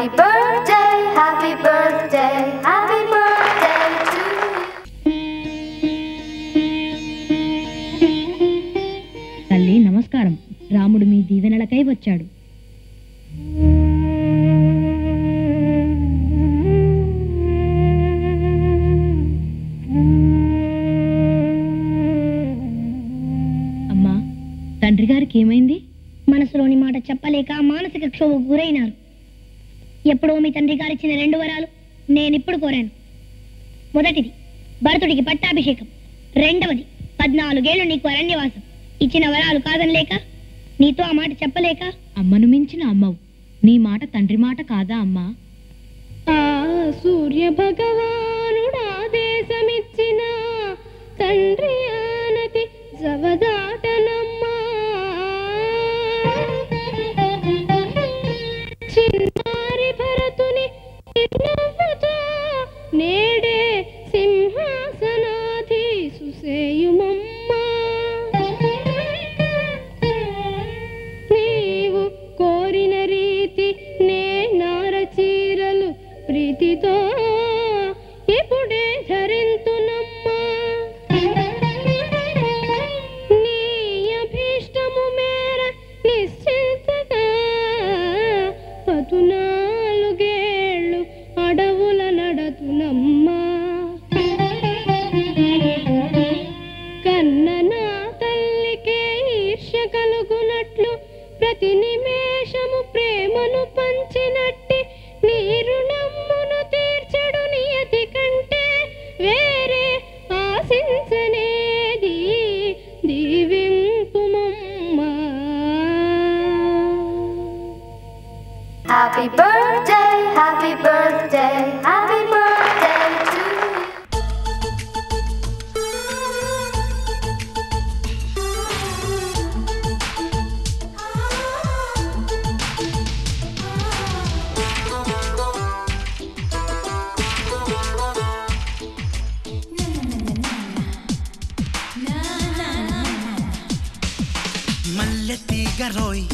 Happy birthday, happy birthday, happy birthday to you. తల్లి నమస్కారం. రాముడు మీ దీవెనలకై వచ్చాడు. అమ్మా, తండ్రి గారికి ఏమైంది? మనసులోని మాట చెప్పలేక మానసిక క్షోభకు గురైనారు. ఎప్పుడో మీ తండ్రి గారు ఇచ్చిన 2 వరాలు నేనిప్పుడు కోరాను. మొదటిది భరతుడికి పట్టాభిషేకం, రెండవది 14 ఏళ్లు నీకు అరణ్యవాసం. ఇచ్చిన వరాలు కాదనలేక, నీతో ఆ మాట చెప్పలేక. అమ్మను మించిన అమ్మవు, నీ మాట తండ్రి మాట కాదా అమ్మా? ఆ సూర్య భగవానుడు ఆదేశమిచ్చిన తండ్రి ఆనతి జవదాటనమ్మా. చిన్నారి భరతుని చిరునవ్వుతో నేడే సింహాసనాధీసు సేయుమమ్మా. నీవు కోరిన రీతి నే నారచీరలు ప్రీతితో ఇప్పుడే ధరింతునమ్మా. నీ అభీష్టము మేర నిశ్చింతగా 14 ఏళ్ళు అడవుల నడతునమ్మా. కన్న నా తల్లికే ఈర్ష్య కలుగునట్లు ప్రతి నిమేషము ప్రేమను పంచినట్టి నీ రుణమ్మును తీర్చడు నియతి కంటే వేరే ఆశించనేది దీవింపుమమ్మా. Happy birthday, happy birthday, happy birthday to you. మల్లెతీగ రోయ్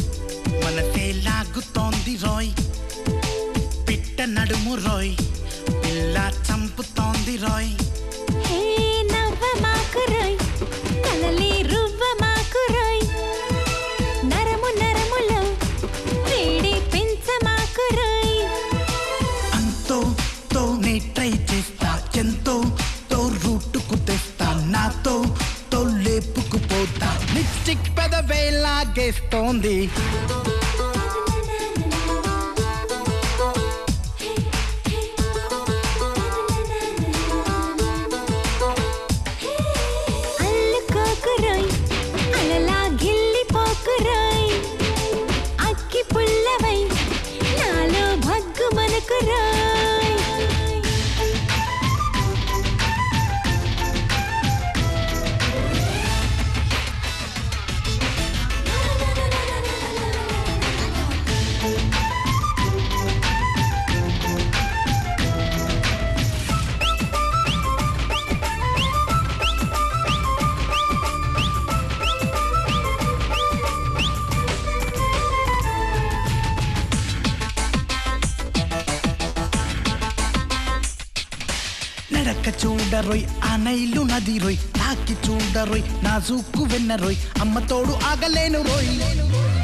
మనసే లాగుతోంది రోయ్, పిట్ట నడుము రోయ్ పిల్ల చంపుతోంది రోయ్. హే నవ్వ మాకు రోయ్, కలలి రువ్వ మాకు రోయ్, నరము నరములో వేడి పెంచ మాకు రోయ్. అంతో తో నే ట్రై చేస్తా, ఎంతో తో రూటుకు తెస్తా, నాతో తో లేపుకుపోతా. లిప్స్టిక్ పెదవే లాగేస్తోంది, అల్లుకోకు రోయ్, అలలా గిల్లిపోకు రోయ్, అక్కి పుల్లవై నాలో భగ్గు మనకు రోయ్. నడక చూడరోయ్ ఆ నైలు నది రోయ్, తాకి చూడరోయ్ నాజూకు వెన్న రోయ్, అమ్మ తోడు ఆగలేను రోయ్.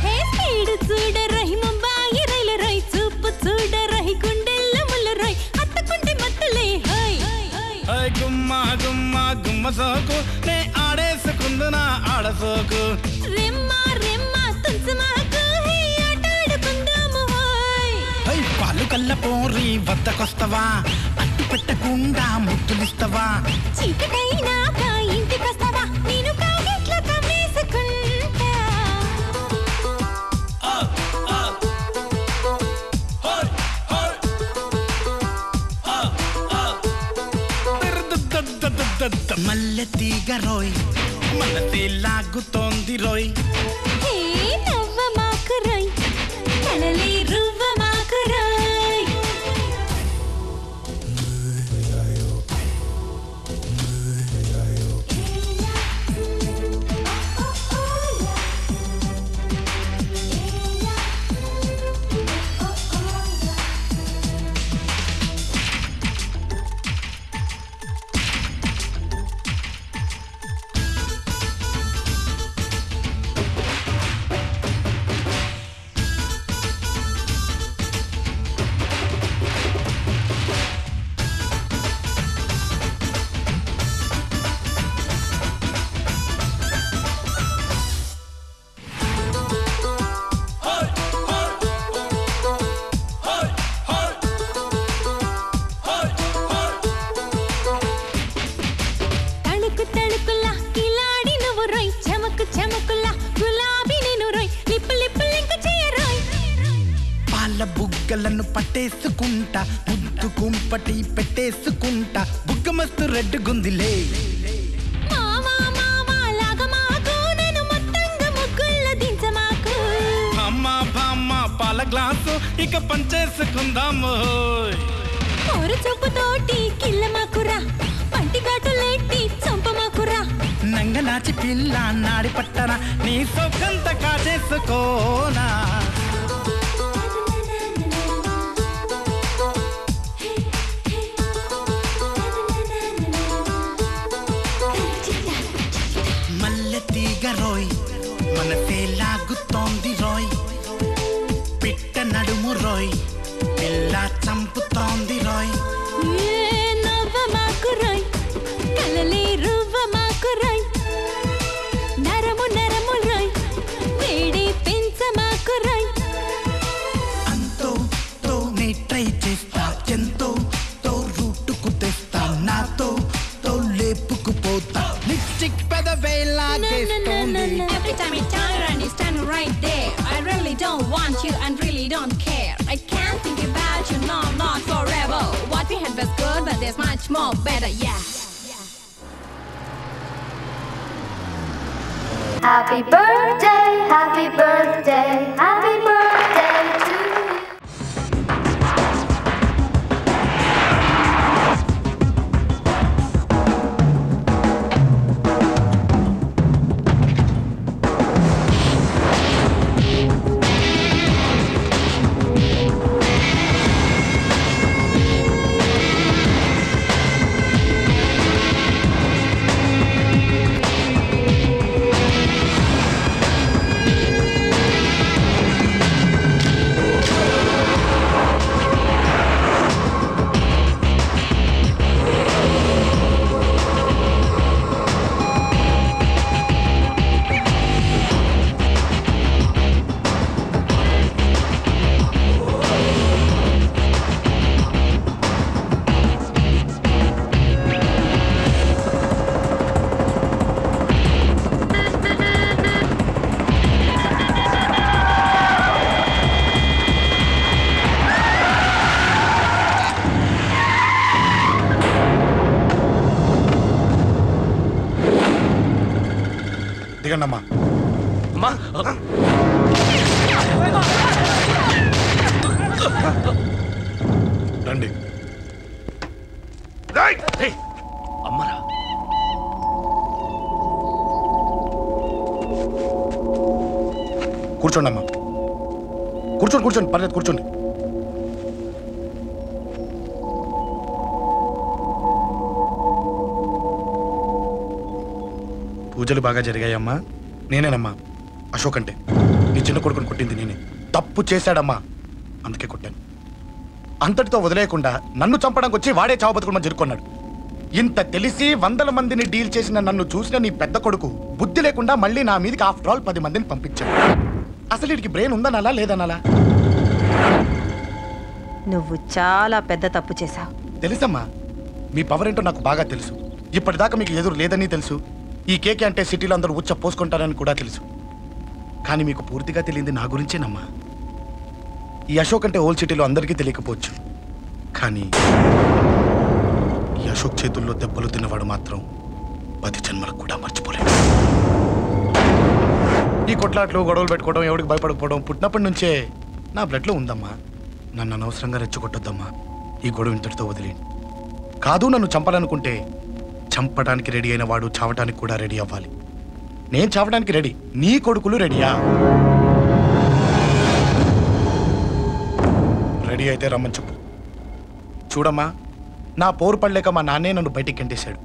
హే స్పీడ్ చూడ రోయ్, ముంబాయి రైలు రోయ్, చూపు చూడ రోయ్, గుండెల్ల ముల్ల రోయ్, అత్తకుంటే మత్తులే హోయ్. గుమ్మ గుమ్మ గుమ్మ సోకు నే ఆడేసుకుందు నా ఆడసోకు. రెమ్మ రెమ్మ తుంచు మాకు హే ఆటాడుకుందాము హోయ్. పాలు కల్ల పోరి వద్దకొస్తవా, అట్టు పెట్టకుండా ముద్దులిస్తవా. చీకటైనాక ఇంటికొస్తావా, నేను కాగిట్లో కమ్మేసుకుంటా. మల్లె తీగ రోయ్ మనసే లాగుతోంది రోయ్. హే నవ్వ మాకు రోయ్, కలలి రువ్వ మాకు రోయ్. పట్టేసుకుంటా ముద్దు కుంపటి పెట్టేసుకుంటా బుగ్గ మస్తు రెడ్ గుందిలే మావా మావా లాగా మాకు నేను మొత్తంగా ముగ్గుల దించమాకు అమ్మ బామ్మ పాల గ్లాసు ఇక పంచేసుకుందాము ఓరు చూపుతోటి కిల్లమాకురా పంటి ఘాటులెట్టి చంపమాకురా నంగ నాచి పిల్ల నాడి పట్టరా నీ సొక్కంత కాచేసుకోనా మల్లె తీగ రోయ్ మనసే లాగుతోంది రోయ్ పిట్ట నడుము రోయ్ పిల్ల చంపుతోంది రోయ్ నవ్వమాకురాయ్ కలలే రువ్వమాకురాయ్ నరము నరము రాయ్ వేడి పెంచమాకురాయ్ అంతో తో నే ట్రై చేస్తా ఎంతో తో రూటుకు తెస్తా నాతో తో లేపుకుపోతా lipstick పెదవేలాగేస్తోంది Every time you turn around, you stand right there. I really don't want you and really don't care. I can't think about you, no, not forever. What we had was good, but there's much more better, yeah. Happy birthday, happy birthday, happy birthday to you. దిగండమ్మా రండి అమ్మరా కూర్చోండి అమ్మా కూర్చోండి కూర్చోండి పర్లేదు కూర్చోండి పూజలు బాగా జరిగాయమ్మా నేనేనమ్మా అశోక్ అంటే నీ చిన్న కొడుకుని కొట్టింది నేనే తప్పు చేశాడమ్మా అందుకే కొట్టాను అంతటితో వదిలేయకుండా నన్ను చంపడానికి వచ్చి వాడే చావు బతుకుమని జరుపుకున్నాడు ఇంత తెలిసి 100 మందిని డీల్ చేసిన నన్ను చూసిన నీ పెద్ద కొడుకు బుద్ధి లేకుండా మళ్ళీ నా మీదకి ఆఫ్టర్ ఆల్ 10 మందిని పంపించాడు అసలు వీడికి బ్రెయిన్ ఉందనాలా లేదనాలా నువ్వు చాలా పెద్ద తప్పు చేశావు తెలుసమ్మా మీ పవర్ ఏంటో నాకు బాగా తెలుసు ఇప్పటిదాకా మీకు ఎదురు లేదని తెలుసు ఈ కేకే అంటే సిటీలో అందరూ ఉచ్చ పోసుకుంటారని కూడా తెలుసు కానీ మీకు పూర్తిగా తెలియంది నా గురించేనమ్మా ఈ అశోక్ అంటే ఓల్డ్ సిటీలో అందరికీ తెలియకపోవచ్చు కానీ ఈ అశోక్ చేతుల్లో దెబ్బలు తిన్నవాడు మాత్రం 10 జన్మలకు కూడా మర్చిపోలేడు ఈ కొట్లాట్లు గొడవలు పెట్టుకోవడం ఎవరికి భయపడకపోవడం పుట్టినప్పటి నుంచే నా బ్లడ్లో ఉందమ్మా నన్ను అనవసరంగా రెచ్చగొట్టొద్దమ్మా ఈ గొడవ ఇంతటితో వదిలేండి కాదు నన్ను చంపాలనుకుంటే చంపడానికి రెడీ అయిన వాడు చావటానికి కూడా రెడీ అవ్వాలి నేను చావడానికి రెడీ నీ కొడుకులు రెడీయా రెడీ అయితే రమ్మని చెప్పు చూడమ్మా నా పోరు పడలేక మా నాన్నే నన్ను బయటికి గెంటేశాడు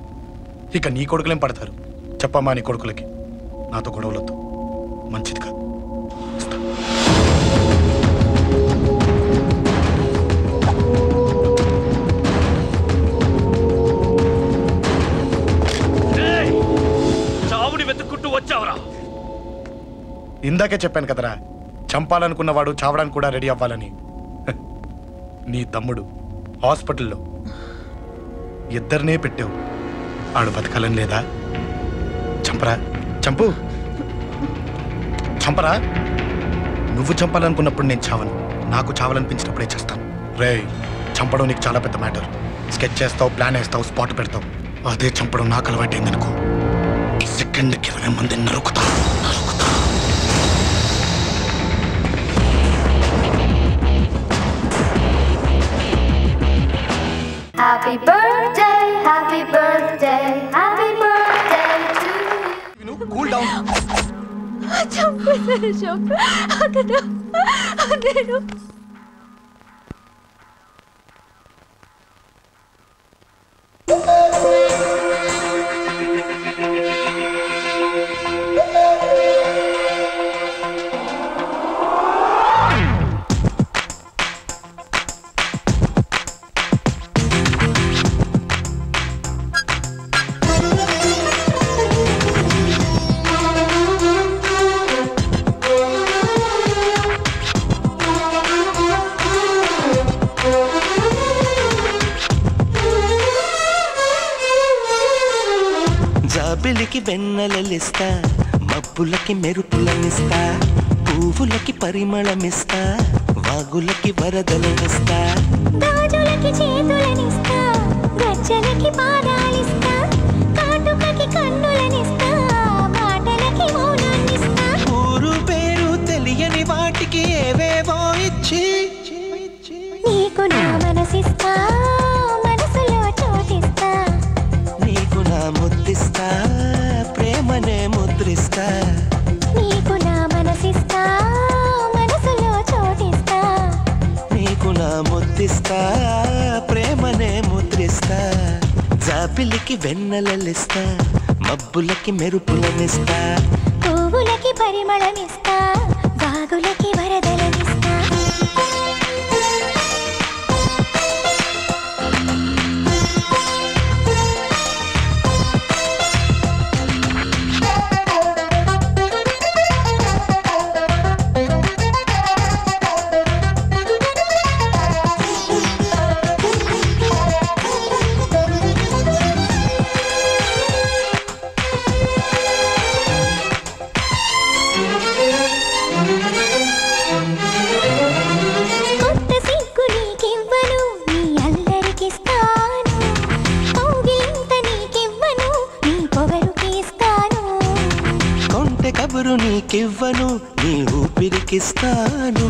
ఇక నీ కొడుకులేం పడతారు చెప్పమ్మా నీ కొడుకులకి నాతో గొడవలొద్దు మంచిది కాదు చావుని వెతుక్కుంటూ వచ్చావురా ఇందాకే చెప్పాను కదరా చంపాలనుకున్నవాడు చావడానికి కూడా రెడీ అవ్వాలని నీ తమ్ముడు హాస్పిటల్లో ఇద్దరినే పెట్టావు ఆడు బతకాలని లేదా చంపరా చంపు చంపరా నువ్వు చంపాలనుకున్నప్పుడు నేను చావను నాకు చావాలనిపించినప్పుడే చేస్తాను రే చంపడం నీకు చాలా పెద్ద మ్యాటర్. స్కెచ్ చేస్తావు, ప్లాన్ వేస్తావు, స్పాట్ పెడతావు. అదే చంపడం నాకు అలవాటైంది అనుకో. సెకండ్కి 20 మందిని నరుకుతా. Happy birthday, happy birthday, happy birthday to you. Cool down. చంపేశారు అశోక్. అతను నేను జాబిలికి వెన్నెలలిస్తా, మబ్బులకి మెరుపులనిస్తా, పువ్వులకి పరిమళమిస్తా, వాగులకి వరదలనిస్తా, గాజులకి చేతులనిస్తా, గజ్జలకి పాదాలిస్తా, కాటుకకి కన్నులనిస్తా, మాటలకి మౌనాన్నిస్తా. ఊరు పేరు తెలియని వాటికి ఏవేవో ఇచ్చి నీకు నా మనసిస్తా, మనసులో చోటిస్తా, నీకు నా ముద్దిస్తా, ప్రేమనే ముద్రిస్తా, నీకు నా మనసిస్తా, మనసులో చోటిస్తా, నీకు నా ముద్దిస్తా, ప్రేమనే ముద్రిస్తా. జాబిలికి వెన్నెలలిస్తా, మబ్బులకి మెరుపులనిస్తా, పువ్వులకి పరిమళమిస్తా, వాగులకి వరదలనిస్తా. కొత్త సిగ్గు నీకివ్వను, నీ అల్లరికిస్తాను, కౌగిలింత నీకివ్వను, నీ పొగరుకి ఇస్తాను. కొంటె కబురు నీకివ్వను, నీ ఊపిరికిస్తాను,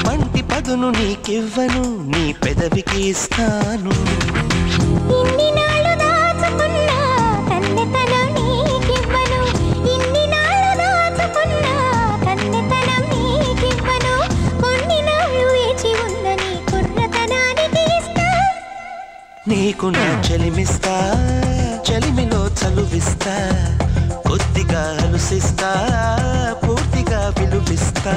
పంటి పదును నీకివ్వను, నీ పెదవికి ఇస్తాను. ఇన్ని నాళ్ళు దాచుకున్న కన్నెతనం నీకివ్వను, ఇన్ని నాళ్ళు దాచుకున్న కన్నెతనం నీకివ్వను, కొన్ని నాళ్ళు వేచి ఉన్న నీ కుర్రతనానికి ఇస్తా. నీకు నా చెలిమిస్తా, చెలిమిలో చలువిస్తా, కొద్దిగా అలుసిస్తా, పూర్తిగా విలువిస్తా.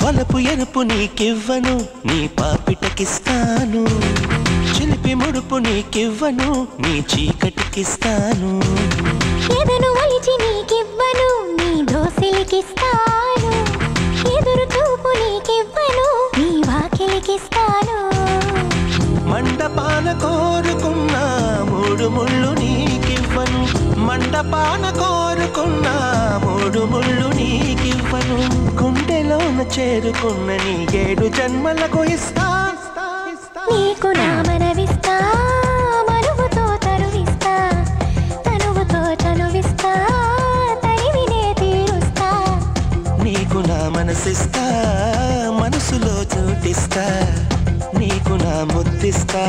వలపు ఎరుపు నీకివ్వను, నీ పాపిటకిస్తాను, చిలిపి ముడుపు నీకివ్వను, నీ చీకటికిస్తాను. ఎదను వలిచి నీకివ్వను, నీ దోసిలికిస్తాను, ఎదురు చూపు నీకివ్వను, నీ వాకిలికిస్తాను. మండపాన కోరుకున్న 3 ముళ్ళు నీకివ్వను, మండపాన కోరుకున్న 3 ముళ్ళు నీకివ్వను, గుండెలోన చేరుకున్న నీ 7 జన్మలకు ఇస్తా. నీకు నా మనవిస్తా, మనువుతో తరువిస్తా, తనువుతో చనువిస్తా, తనివినే తీరుస్తా. నీకు నా మనసిస్తా, మనసులో చోటిస్తా, నీకు నా ముద్దిస్తా,